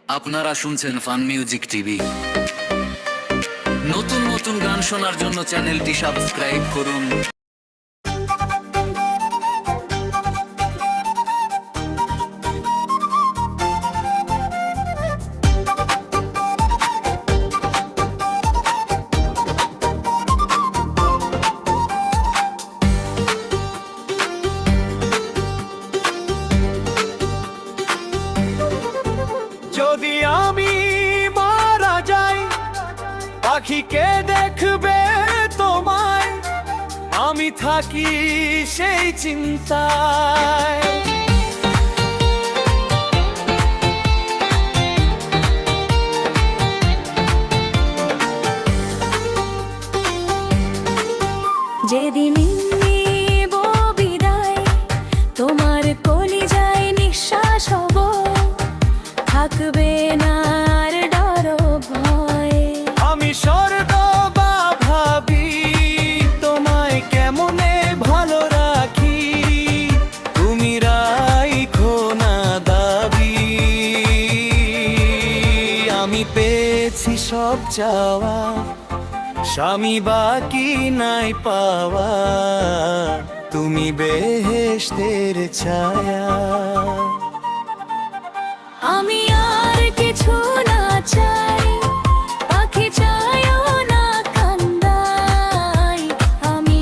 আপনারা শুনছেন fun music TV. নতুন নতুন গান শোনার জন্য চ্যানেলটি সাবস্ক্রাইব করুন। যদি আমি মারা যাই, পাখিকে দেখবে তোমায়, আমি থাকি সেই চিন্তায়। যেদিন নিব বিদায়, তোমার কলিজায় নিঃশ্বাস হব, থাকবে না আর ডর ভয়। আমি সর্বদা ভাবি তোমায় কেমনে ভালো রাখি, তুমি রাখো না দাবি। আমি পেয়েছি সব চাওয়া, স্বামী বাকি নাই পাওয়া, তুমি বেহেশতের ছায়া। আমি আর কিছু না চাই, পাখি চাইও না কান্দাই, আমি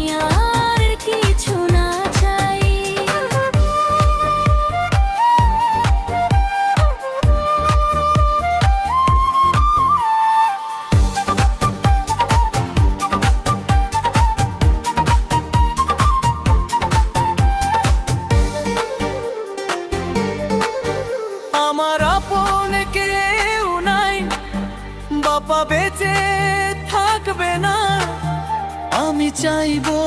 আর কিছু না চাই। আমার আপন কেউ নাই, বাবা বেঁচে থাকবে না, আমি চাইবো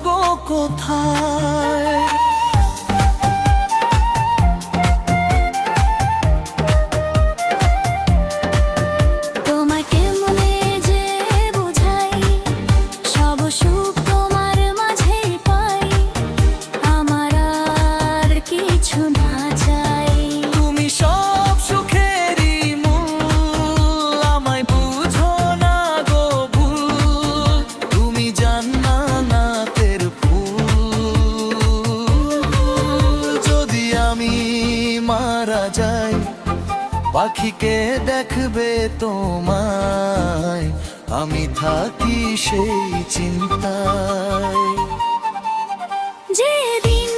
গো কোথায়। তোমায় কেমনে যে বুঝাই, সব সুখ তোমার মাঝেই পাই, আমার আর কিছু না চাই। তুমি সব সুখেরই মূল, আমায় বুঝো না গো ভুল, তুমি জান্নাতের ফুল। যদি আমি মারা যাই, পাখিকে দেখবে তোমায়, আমি থাকি সেই চিন্তায়। যেদিন